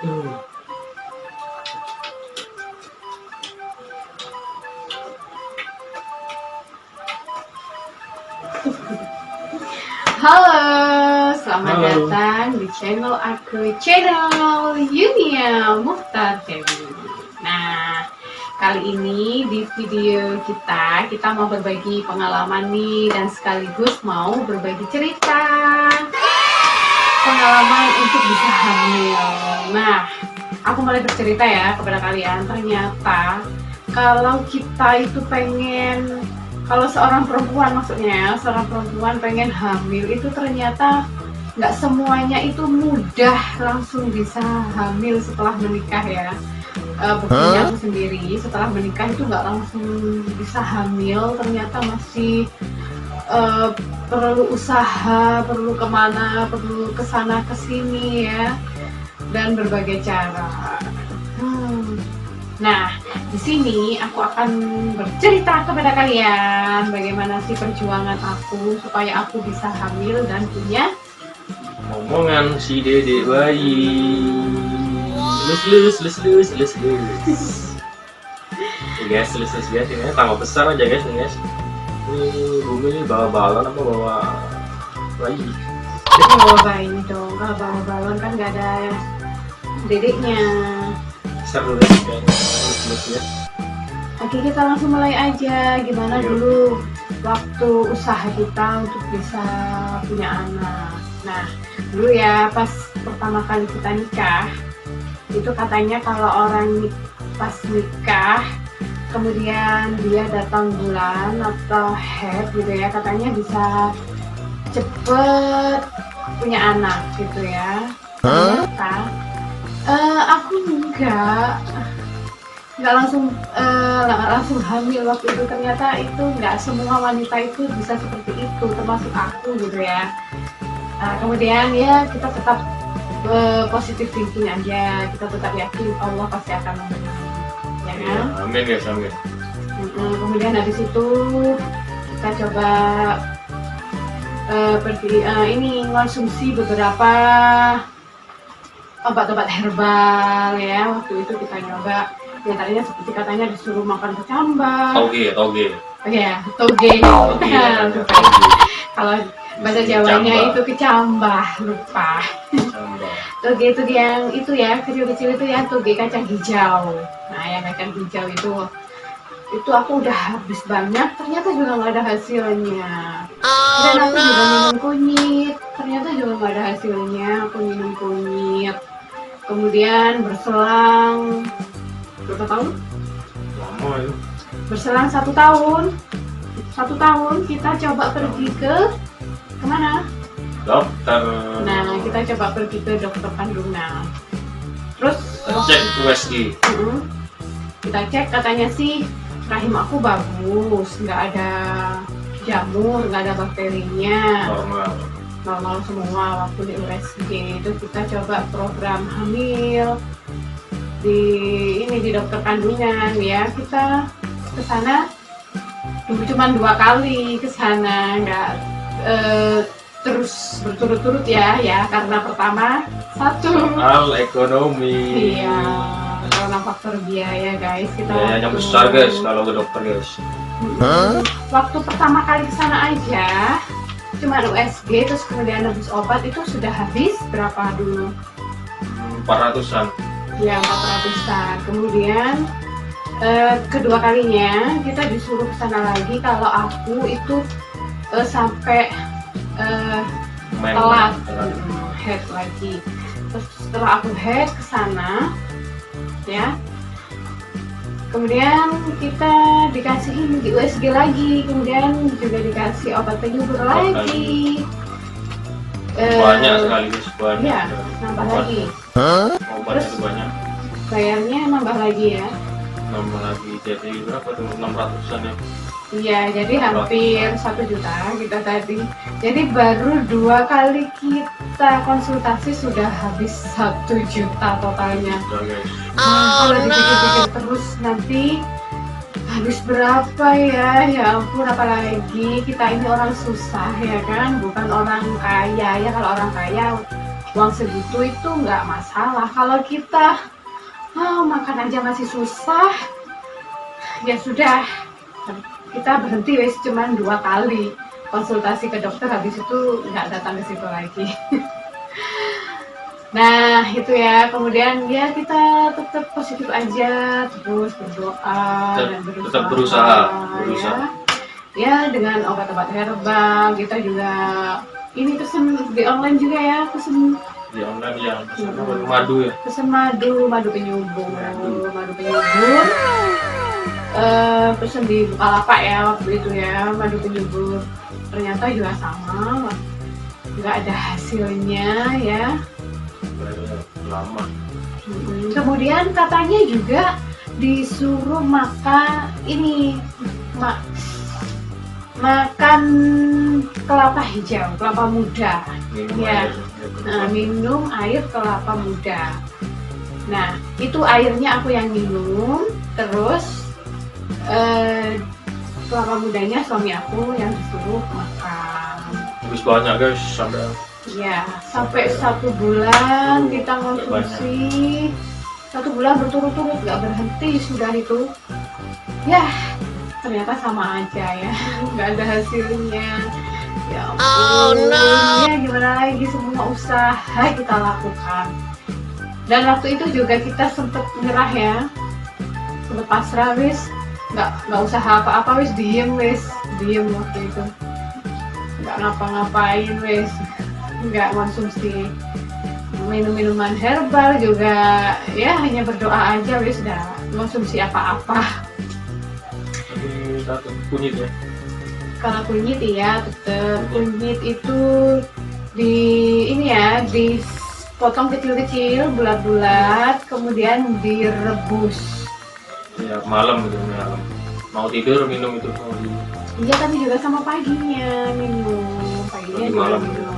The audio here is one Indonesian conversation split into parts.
Halo, selamat datang di channel aku, channel Yunia Mukhtar Dewi. Nah, kali ini di video kita mau berbagi pengalaman nih, dan sekaligus mau berbagi cerita pengalaman untuk bisa hamil. Nah, aku mulai bercerita ya kepada kalian. Ternyata kalau kita itu pengen, kalau seorang perempuan maksudnya, seorang perempuan pengen hamil itu ternyata nggak semuanya itu mudah langsung bisa hamil setelah menikah ya. Buktinya aku sendiri setelah menikah itu nggak langsung bisa hamil, ternyata masih perlu usaha, perlu kemana, perlu kesana kesini ya, dan berbagai cara. Nah, di sini aku akan bercerita kepada kalian bagaimana sih perjuangan aku supaya aku bisa hamil dan punya omongan si dedek bayi. Lus. Guys, lus guys, ini tambah besar aja guys nih guys. Bumi ini bawa balon apa bawa bayi? bawa bayi dong. Kalau bawa balon kan nggak ada dedeknya. Seru deh kayaknya. Lus. Oke, kita langsung mulai aja. Gimana dulu waktu usaha kita untuk bisa punya anak. Nah, dulu ya pas pertama kali kita nikah, itu katanya kalau orang pas nikah kemudian dia datang bulan atau head gitu ya, katanya bisa cepet punya anak gitu ya. Ternyata aku nggak langsung hamil waktu itu. Ternyata itu nggak semua wanita itu bisa seperti itu, termasuk aku gitu ya. Kemudian ya kita tetap positif thinking aja, kita tetap yakin Allah pasti akan menang, ya kan? Amin guys, amin. Kemudian habis itu kita coba ini konsumsi beberapa obat-obat herbal ya. Waktu itu kita nyoba, ya tadinya seperti katanya disuruh makan kecambah. Toge. Oh ya, toge. Kalau bahasa Jawanya itu kecambah, lupa. Toge itu yang itu ya, kecil-kecil itu ya, toge kacang hijau. Nah, yang kacang hijau itu aku udah habis banyak, ternyata juga nggak ada hasilnya. Dan aku juga minum kunyit, ternyata juga nggak ada hasilnya. Aku minum kunyit, kemudian berselang berapa tahun? Lama ya. Berselang 1 tahun. 1 tahun kita coba pergi ke kemana? Dokter. Nah, kita coba pergi ke dokter kandungan. Terus cek USG. Kita cek, katanya sih rahim aku bagus, nggak ada jamur, nggak ada bakterinya, normal semua. Waktu di USG itu kita coba program hamil di dokter kandungan ya. Kita ke sana cuma 2 kali ke sana, nggak terus berturut-turut ya, karena pertama soal ekonomi. Iya, karena faktor biaya guys. Kita yang besar guys kalau ke dokter guys. Waktu pertama kali kesana aja cuma USG, terus kemudian habis obat itu sudah habis berapa dulu? 400-an. Ya, 400-an. Kemudian kedua kalinya kita disuruh kesana lagi. Kalau aku itu sampai telat head lagi. Terus setelah aku head kesana ya, kemudian kita dikasih ini di USG lagi, kemudian juga dikasih obat penyubur lagi. Banyak sekaligus, banyak ya, nambah lagi. Obatnya itu banyak, bayarnya nambah lagi ya, nambah lagi. Jadi berapa tuh, 600-an ya. Iya, jadi hampir 1 juta kita tadi. Jadi baru 2 kali kita konsultasi sudah habis 1 juta totalnya. Kalau dipikir-pikir terus nanti habis berapa ya? Ya ampun, apalagi kita ini orang susah ya kan, bukan orang kaya ya. Kalau orang kaya uang segitu itu nggak masalah. Kalau kita makan aja masih susah, ya sudah, kita berhenti wes cuman 2 kali konsultasi ke dokter, habis itu nggak datang ke situ lagi. Nah itu ya, kemudian ya kita tetap positif aja, terus berdoa dan tetap berusaha. Ya dengan obat-obat herbal. Kita juga ini pesen di online juga ya, pesen di online yang madu ya, pesen madu penyubur, pesen di Bukalapak ya waktu itu ya, madu penyubur. Ternyata juga sama, nggak ada hasilnya ya. lama. Kemudian katanya juga disuruh makan ini, makan kelapa hijau, kelapa muda. Minum air kelapa muda. Nah itu airnya aku yang minum, terus kelapa mudanya suami aku yang disuruh makan. Habis banyak guys, sampai 1 bulan kita konsumsi, 1 bulan berturut-turut nggak berhenti sudah itu. Ya ternyata sama aja ya, nggak ada hasilnya. Ya ampun, ya gimana lagi, semua usaha kita lakukan. Dan waktu itu juga kita sempet nyerah ya, sempet pasrah wis, nggak usaha apa-apa wis, diem waktu itu, nggak ngapa-ngapain wis, nggak konsumsi minum-minuman herbal juga, ya hanya berdoa aja wis, dah konsumsi apa-apa. Kunyit ya? Kalau kunyit ya tetap kunyit itu dipotong kecil-kecil, bulat-bulat, kemudian direbus. Ya malam gitu, mau tidur minum itu. Iya tapi juga sama paginya minum, paginya juga malam minum.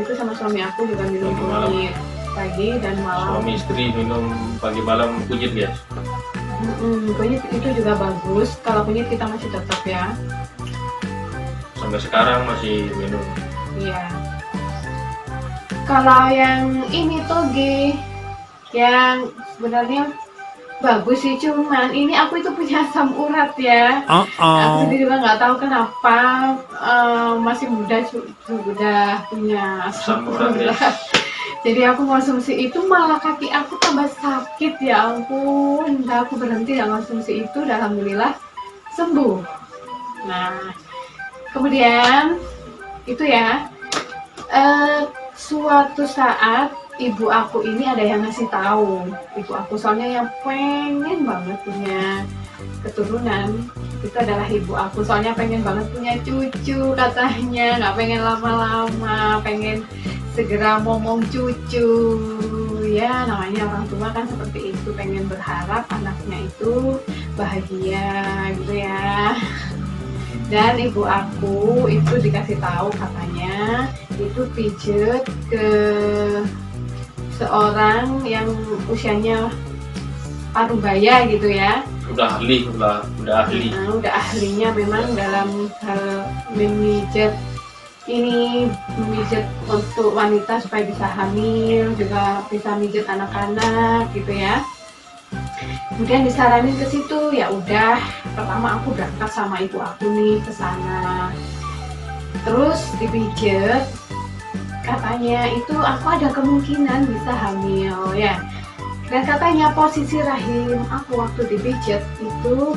Itu sama suami aku juga minum kunyit pagi dan malam. Suami istri minum pagi malam kunyit ya? Kunyit itu juga bagus. Kalau kunyit kita masih tetap ya. Sampai sekarang masih minum. Iya. Kalau yang ini toge, yang sebenarnya bagus sih, cuman ini aku itu punya asam urat ya. Aku sendiri juga nggak tahu kenapa, masih muda sudah punya asam urat. Jadi aku konsumsi itu malah kaki aku tambah sakit, ya ampun. Aku berhenti dan konsumsi itu, dan alhamdulillah sembuh. Nah kemudian itu ya, suatu saat ibu aku ini ada yang ngasih tahu, ibu aku soalnya yang pengen banget punya keturunan, itu adalah ibu aku, soalnya pengen banget punya cucu katanya, nggak pengen lama-lama, pengen segera ngomong cucu. Ya namanya orang tua kan seperti itu, pengen berharap anaknya itu bahagia gitu ya. Dan ibu aku itu dikasih tahu katanya itu pijet ke seorang yang usianya paruh baya gitu ya. Udah ahli. Udah ahlinya memang dalam hal memijat untuk wanita supaya bisa hamil, juga bisa mijat anak-anak gitu ya. Kemudian disaranin ke situ, ya udah, pertama aku berangkat sama ibu aku nih ke sana. Terus dipijet, katanya itu aku ada kemungkinan bisa hamil ya. Dan katanya posisi rahim aku waktu dipijet itu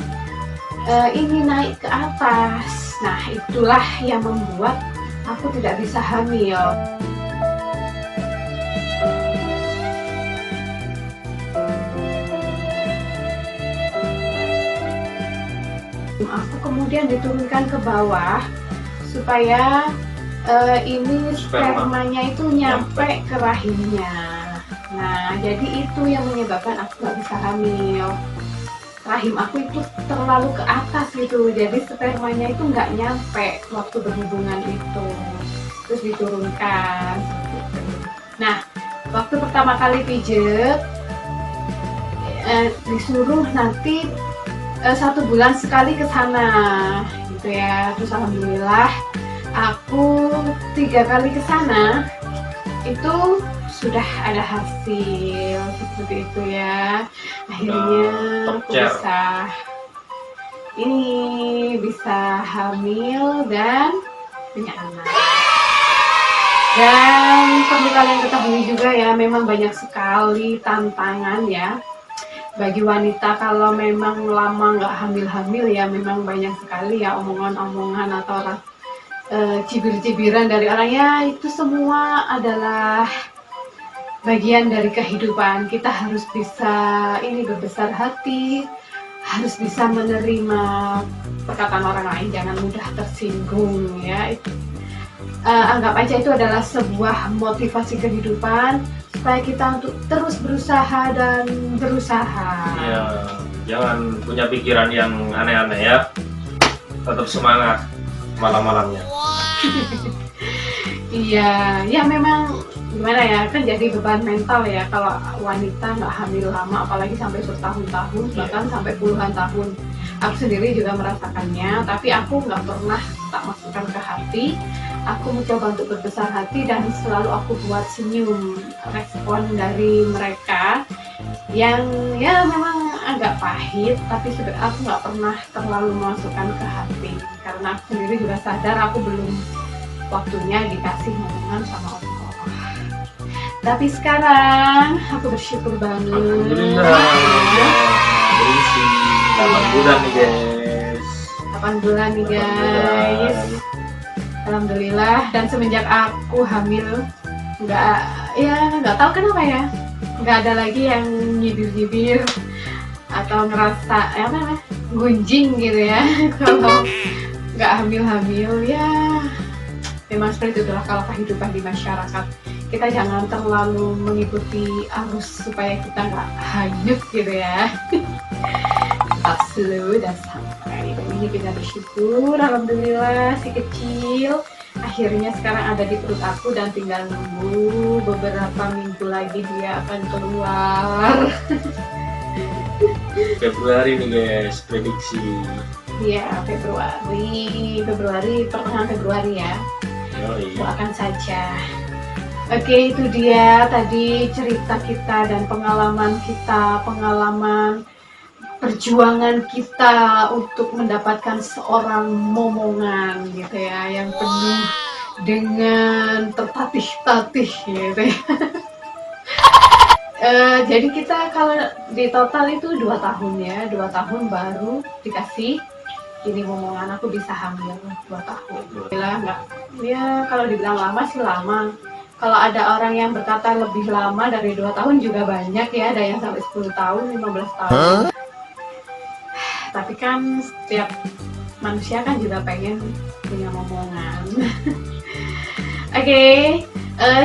ini naik ke atas. Nah itulah yang membuat aku tidak bisa hamil. Aku kemudian diturunkan ke bawah supaya ini spermanya itu nyampe ke rahimnya. Nah jadi itu yang menyebabkan aku nggak bisa hamil. Rahim aku itu terlalu ke atas gitu, jadi spermanya itu nggak nyampe waktu berhubungan itu, terus diturunkan gitu. Nah waktu pertama kali pijet disuruh nanti 1 bulan sekali ke sana gitu ya. Terus alhamdulillah aku 3 kali ke sana itu sudah ada hasil seperti itu ya. Akhirnya aku bisa hamil dan punya anak. Dan perlu kalian ketahui juga ya, memang banyak sekali tantangan ya bagi wanita kalau memang lama nggak hamil-hamil ya. Memang banyak sekali ya omongan-omongan atau cibir-cibiran dari orang ya. Itu semua adalah bagian dari kehidupan. Kita harus bisa berbesar hati, harus bisa menerima perkataan orang lain, jangan mudah tersinggung ya. Anggap aja itu adalah sebuah motivasi kehidupan supaya kita untuk terus berusaha dan berusaha. Ya, jangan punya pikiran yang aneh-aneh ya. Tetap semangat malam-malamnya. Iya, ya memang gimana ya, kan jadi beban mental ya kalau wanita nggak hamil lama, apalagi sampai bertahun-tahun, bahkan sampai puluhan tahun. Aku sendiri juga merasakannya, tapi aku nggak pernah tak masukkan ke hati. Aku mencoba untuk berbesar hati dan selalu aku buat senyum. Respon dari mereka yang ya memang agak pahit, tapi aku nggak pernah terlalu memasukkan ke hati karena aku sendiri juga sadar aku belum waktunya dikasih momongan sama Allah. Tapi sekarang aku bersyukur banget. Alhamdulillah. Berisi 8 bulan nih guys. 8 bulan nih guys. Alhamdulillah. Dan semenjak aku hamil nggak tahu kenapa ya, nggak ada lagi yang nyibir-nyibir atau ngerasa gunjing gitu ya kalau nggak hamil-hamil ya. Memang seperti itulah kalau kehidupan di masyarakat. Kita jangan terlalu mengikuti arus supaya kita nggak hanyut gitu ya. Kita slow dan sampai. Dan ini kita bersyukur, alhamdulillah si kecil akhirnya sekarang ada di perut aku dan tinggal nunggu beberapa minggu lagi dia akan keluar. Februari nih guys, prediksi. Iya, Februari, pertengahan Februari ya. Doakan saja. Oke, itu dia tadi cerita kita dan pengalaman perjuangan kita untuk mendapatkan seorang momongan gitu ya, yang penuh dengan tertatih-tatih gitu ya. Jadi kita kalau di total itu 2 tahun ya, 2 tahun baru dikasih ini momongan. Aku bisa hamil 2 tahun. Nggak, ya kalau dibilang lama sih lama. Kalau ada orang yang berkata lebih lama dari 2 tahun juga banyak ya, ada yang sampai 10 tahun, 15 tahun. Tapi kan setiap manusia kan juga pengen punya momongan. Oke,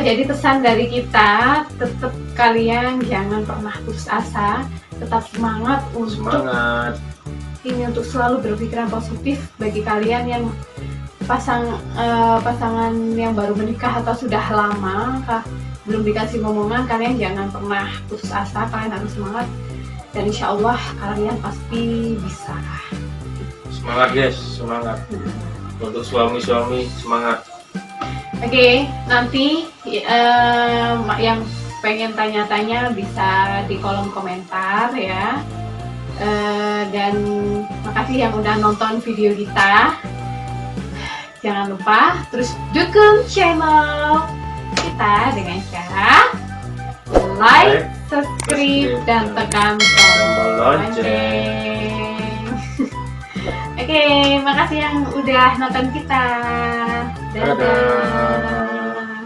jadi pesan dari kita, tetap kalian jangan pernah putus asa, tetap semangat untuk selalu berpikiran positif. Bagi kalian yang pasangan yang baru menikah atau sudah lama belum dikasih momongan, kalian jangan pernah putus asa, kalian harus semangat dan insya Allah kalian pasti bisa. Semangat guys, semangat. Untuk suami-suami semangat. Oke, nanti yang pengen tanya-tanya bisa di kolom komentar ya. Dan makasih yang udah nonton video kita. Jangan lupa terus dukung channel kita dengan cara like, subscribe, dan tekan tombol lonceng. Oke, makasih yang udah nonton kita. Dadah.